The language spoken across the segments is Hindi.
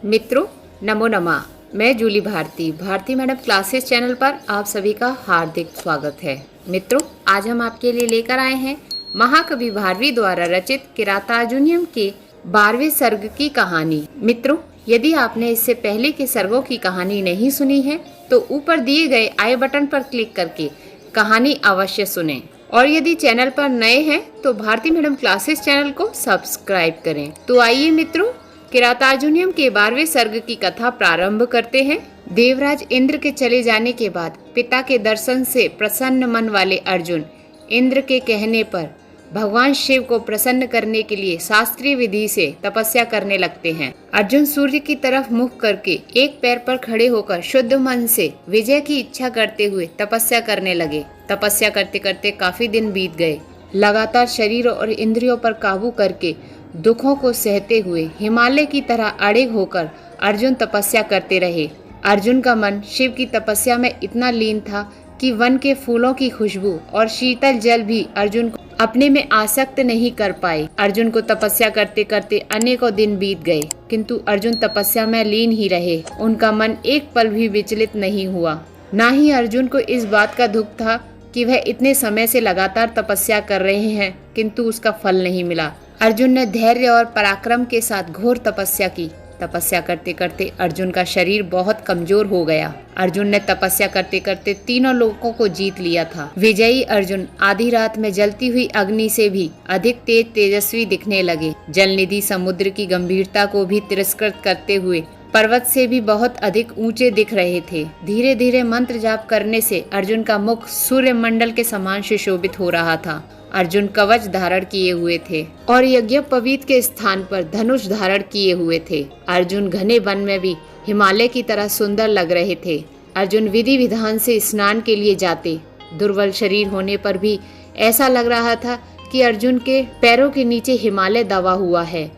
मित्रों, नमो नमः। मैं Julie Bharti madam classes channel पर आप सभी का हार्दिक स्वागत है। मित्रों, आज हम आपके लिए लेकर आए हैं महाकवि भारवी द्वारा रचित किरातार्जुनीयम के 12वें सर्ग की कहानी। मित्रों, यदि आपने इससे पहले के सर्गों की कहानी नहीं सुनी है तो ऊपर दिए गए आई बटन पर क्लिक करके कहानी अवश्य सुनें। और यदि चैनल पर नए हैं तो भारती मैडम क्लासेस चैनल को सब्सक्राइब करें। तो आइए मित्रों, किरातार्जुनीयम के 12वें सर्ग की कथा प्रारंभ करते हैं। देवराज इंद्र के चले जाने के बाद पिता के दर्शन से प्रसन्न मन वाले अर्जुन इंद्र के कहने पर भगवान शिव को प्रसन्न करने के लिए शास्त्रीय विधि से तपस्या करने लगते हैं। अर्जुन सूर्य की तरफ मुख करके एक पैर पर खड़े होकर शुद्ध मन से विजय की इच्छा करते हुए तपस्या करने लगे। तपस्या करते करते काफी दिन बीत गए। लगातार शरीर और इंद्रियों पर काबू करके दुखों को सहते हुए हिमालय की तरह अड़े होकर अर्जुन तपस्या करते रहे। अर्जुन का मन शिव की तपस्या में इतना लीन था कि वन के फूलों की खुशबू और शीतल जल भी अर्जुन को अपने में आसक्त नहीं कर पाए। अर्जुन को तपस्या करते करते अनेकों दिन बीत गए, किंतु अर्जुन तपस्या में लीन ही रहे। उनका मन एक पल भी विचलित नहीं हुआ। ना ही अर्जुन को इस बात का दुख था कि वह इतने समय से लगातार तपस्या कर रहे हैं, किंतु उसका फल नहीं मिला। अर्जुन ने धैर्य और पराक्रम के साथ घोर तपस्या की। तपस्या करते करते अर्जुन का शरीर बहुत कमजोर हो गया। अर्जुन ने तपस्या करते करते तीनों लोकों को जीत लिया था। विजयी अर्जुन आधी रात में जलती हुई अग्नि से भी अधिक तेजस्वी दिखने लगे। जलनिधि समुद्र की गंभीरता को भी तिरस्कृत करते हुए पर्वत से भी बहुत अधिक ऊंचे दिख रहे थे। धीरे धीरे मंत्र जाप करने से अर्जुन का मुख सूर्य मंडल के समान सुशोभित हो रहा था। अर्जुन कवच धारण किए हुए थे और यज्ञोपवीत के स्थान पर धनुष धारण किए हुए थे। अर्जुन घने वन में भी हिमालय की तरह सुंदर लग रहे थे। अर्जुन विधि विधान से स्नान के लिए जाते। दुर्बल शरीर होने पर भी ऐसा लग रहा था कि अर्जुन के पैरों के नीचे हिमालय दबा हुआ है।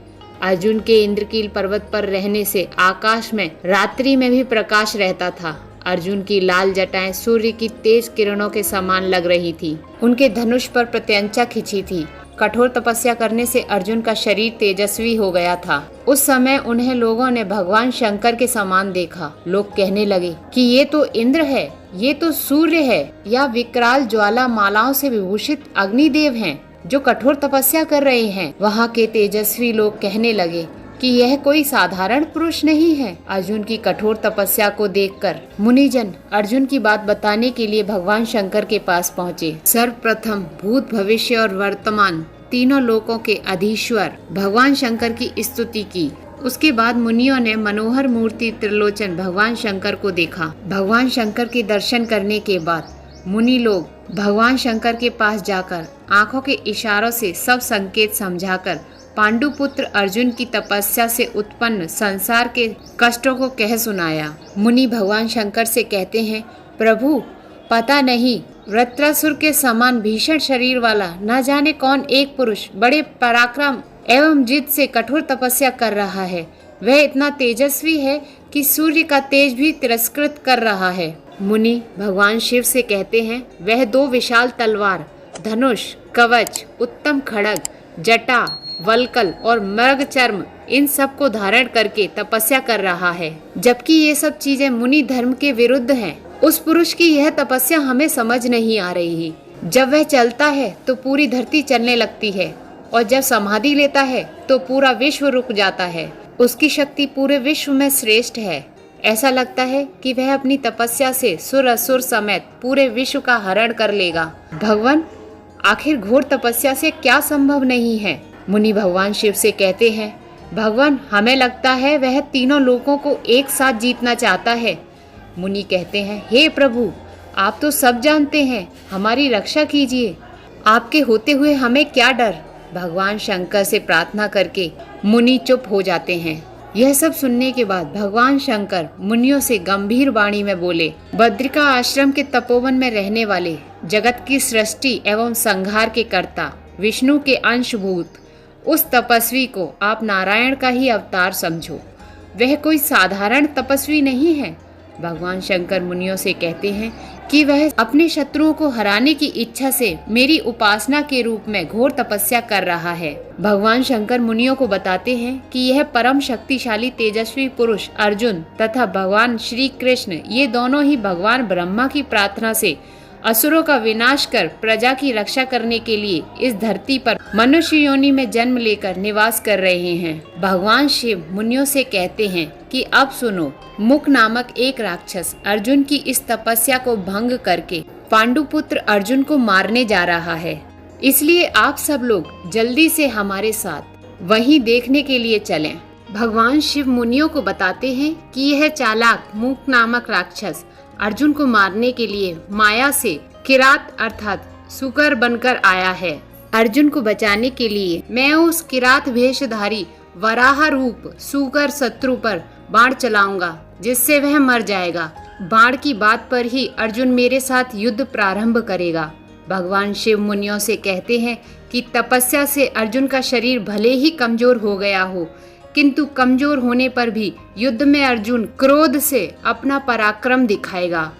अर्जुन के इंद्रकील पर्वत पर रहने से आकाश में रात्रि में भी प्रकाश रहता था। अर्जुन की लाल जटाएं सूर्य की तेज किरणों के समान लग रही थी। उनके धनुष पर प्रत्यंचा खिंची थी। कठोर तपस्या करने से अर्जुन का शरीर तेजस्वी हो गया था। उस समय उन्हें लोगों ने भगवान शंकर के समान देखा। लोग कहने लगे कि ये तो इंद्र है, ये तो सूर्य है, या विकराल ज्वाला मालाओं से विभूषित अग्निदेव हैं, जो कठोर तपस्या कर रहे हैं। वहाँ के तेजस्वी लोग कहने लगे कि यह कोई साधारण पुरुष नहीं है। अर्जुन की कठोर तपस्या को देखकर मुनिजन अर्जुन की बात बताने के लिए भगवान शंकर के पास पहुँचे। सर्वप्रथम भूत, भविष्य और वर्तमान तीनों लोकों के अधीश्वर भगवान शंकर की स्तुति की। उसके बाद मुनियों ने मनोहर मूर्ति त्रिलोचन भगवान शंकर को देखा। भगवान शंकर के दर्शन करने के बाद मुनि लोग भगवान शंकर के पास जाकर आंखों के इशारों से सब संकेत समझाकर पांडुपुत्र अर्जुन की तपस्या से उत्पन्न संसार के कष्टों को कह सुनाया। मुनि भगवान शंकर से कहते हैं, प्रभु, पता नहीं वृत्रासुर के समान भीषण शरीर वाला न जाने कौन एक पुरुष बड़े पराक्रम एवं जिद से कठोर तपस्या कर रहा है। वह इतना तेजस्वी है कि सूर्य का तेज भी तिरस्कृत कर रहा है। मुनि भगवान शिव से कहते हैं, वह 2 विशाल तलवार, धनुष, कवच, उत्तम खड़ग, जटा, वल्कल और मृग चर्म, इन सब को धारण करके तपस्या कर रहा है, जबकि ये सब चीजें मुनि धर्म के विरुद्ध हैं। उस पुरुष की यह तपस्या हमें समझ नहीं आ रही। जब वह चलता है तो पूरी धरती चलने लगती है, और जब समाधि लेता है तो पूरा विश्व रुक जाता है। उसकी शक्ति पूरे विश्व में श्रेष्ठ है। ऐसा लगता है कि वह अपनी तपस्या से सुर असुर समेत पूरे विश्व का हरण कर लेगा। भगवान, आखिर घोर तपस्या से क्या संभव नहीं है? मुनि भगवान शिव से कहते हैं, भगवान, हमें लगता है वह तीनों लोकों को एक साथ जीतना चाहता है। मुनि कहते हैं, हे प्रभु, आप तो सब जानते हैं, हमारी रक्षा कीजिए। आपके होते हुए हमें क्या डर? भगवान शंकर से प्रार्थना करके मुनि चुप हो जाते हैं। यह सब सुनने के बाद भगवान शंकर मुनियों से गंभीर वाणी में बोले, बद्रिका आश्रम के तपोवन में रहने वाले, जगत की सृष्टि एवं संहार के कर्ता, विष्णु के अंशभूत उस तपस्वी को आप नारायण का ही अवतार समझो। वह कोई साधारण तपस्वी नहीं है। भगवान शंकर मुनियों से कहते हैं कि वह अपने शत्रुओं को हराने की इच्छा से मेरी उपासना के रूप में घोर तपस्या कर रहा है। भगवान शंकर मुनियों को बताते हैं कि यह परम शक्तिशाली तेजस्वी पुरुष अर्जुन तथा भगवान श्री कृष्ण ये दोनों ही भगवान ब्रह्मा की प्रार्थना से असुरों का विनाश कर प्रजा की रक्षा करने के लिए इस धरती पर मनुष्य योनि में जन्म लेकर निवास कर रहे हैं। भगवान शिव मुनियों से कहते हैं कि अब सुनो, मुक नामक एक राक्षस अर्जुन की इस तपस्या को भंग करके पांडुपुत्र अर्जुन को मारने जा रहा है, इसलिए आप सब लोग जल्दी से हमारे साथ वहीं देखने के लिए चलें। भगवान शिव मुनियों को बताते हैं कि यह चालाक मुक नामक राक्षस अर्जुन को मारने के लिए माया से किरात अर्थात सुकर बनकर आया है। अर्जुन को बचाने के लिए मैं उस किरात वेशधारी वराह रूप सुकर शत्रु पर बाण चलाऊंगा, जिससे वह मर जाएगा। बाण की बात पर ही अर्जुन मेरे साथ युद्ध प्रारंभ करेगा। भगवान शिव मुनियों से कहते हैं कि तपस्या से अर्जुन का शरीर भले ही कमजोर हो गया हो, किंतु कमजोर होने पर भी युद्ध में अर्जुन क्रोध से अपना पराक्रम दिखाएगा।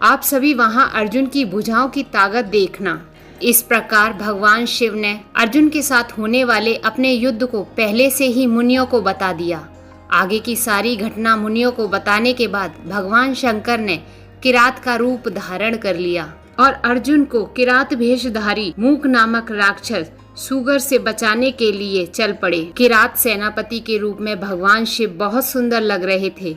आप सभी वहां अर्जुन की भुजाओं की ताकत देखना। इस प्रकार भगवान शिव ने अर्जुन के साथ होने वाले अपने युद्ध को पहले से ही मुनियों को बता दिया। आगे की सारी घटना मुनियों को बताने के बाद भगवान शंकर ने किरात का रूप धारण कर लिया और अर्जुन को किरात भेषधारी मूक नामक राक्षस सुगर से बचाने के लिए चल पड़े। किरात सेनापति के रूप में भगवान शिव बहुत सुंदर लग रहे थे।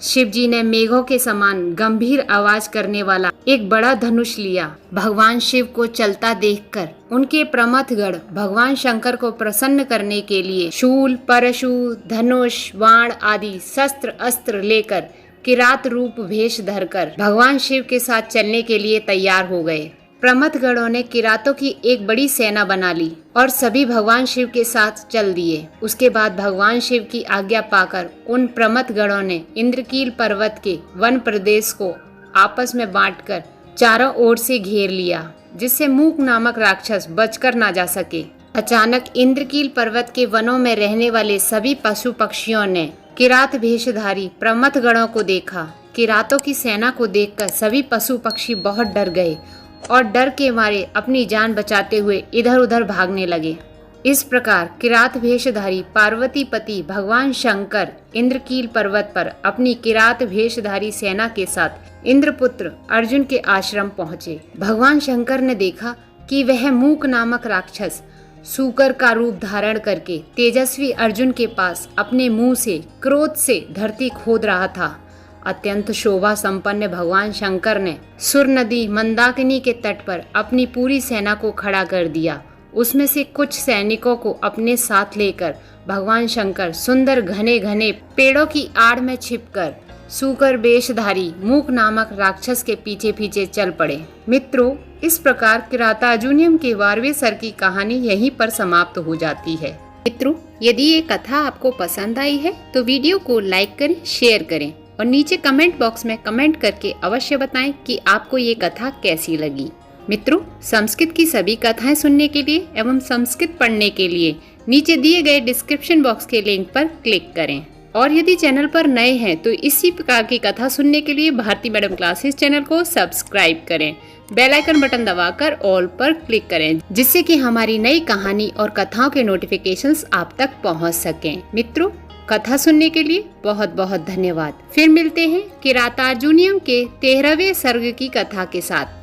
शिव जी ने मेघों के समान गंभीर आवाज करने वाला एक बड़ा धनुष लिया। भगवान शिव को चलता देखकर उनके प्रमथगण भगवान शंकर को प्रसन्न करने के लिए शूल, परशु, धनुष, बाण आदि शस्त्र अस्त्र लेकर किरात रूप भेष धरकर भगवान शिव के साथ चलने के लिए तैयार हो गए। प्रमथगणों ने किरातों की एक बड़ी सेना बना ली और सभी भगवान शिव के साथ चल दिए। उसके बाद भगवान शिव की आज्ञा पाकर उन प्रमथगणों ने इंद्रकील पर्वत के वन प्रदेश को आपस में बांटकर चारों ओर से घेर लिया, जिससे मूक नामक राक्षस बचकर ना जा सके। अचानक इंद्रकील पर्वत के वनों में रहने वाले सभी पशु पक्षियों ने किरात भेषधारी प्रमथगणों को देखा। किरातों की सेना को देखकर सभी पशु पक्षी बहुत डर गए और डर के मारे अपनी जान बचाते हुए इधर उधर भागने लगे। इस प्रकार किरात भेषधारी पार्वती पति भगवान शंकर इंद्रकील पर्वत पर अपनी किरात भेषधारी सेना के साथ इंद्रपुत्र अर्जुन के आश्रम पहुँचे। भगवान शंकर ने देखा कि वह मूक नामक राक्षस सूकर का रूप धारण करके तेजस्वी अर्जुन के पास अपने मुंह से क्रोध से धरती खोद रहा था। अत्यंत शोभा संपन्न भगवान शंकर ने सुर नदी मंदाकिनी के तट पर अपनी पूरी सेना को खड़ा कर दिया। उसमें से कुछ सैनिकों को अपने साथ लेकर भगवान शंकर सुंदर घने घने पेड़ों की आड़ में छिपकर सूकर वेशधारी मूक नामक राक्षस के पीछे पीछे चल पड़े। मित्रों, इस प्रकार किरातार्जुनियम के 12वें सर की कहानी यहीं पर समाप्त हो जाती है। मित्रों, यदि ये कथा आपको पसंद आई है तो वीडियो को लाइक करें, शेयर करें और नीचे कमेंट बॉक्स में कमेंट करके अवश्य बताएं कि आपको ये कथा कैसी लगी। मित्रों, संस्कृत की सभी कथाएं सुनने के लिए एवं संस्कृत पढ़ने के लिए नीचे दिए गए डिस्क्रिप्शन बॉक्स के लिंक पर क्लिक करें। और यदि चैनल पर नए हैं तो इसी प्रकार की कथा सुनने के लिए भारती मैडम क्लासेस चैनल को सब्सक्राइब करें। बेल आइकन बटन दबाकर ऑल पर क्लिक करें, जिससे कि हमारी नई कहानी और कथाओं के नोटिफिकेशंस आप तक पहुंच सकें। मित्रों, कथा सुनने के लिए बहुत बहुत धन्यवाद। फिर मिलते हैं किरातार्जुनियम के 13वें सर्ग की कथा के साथ।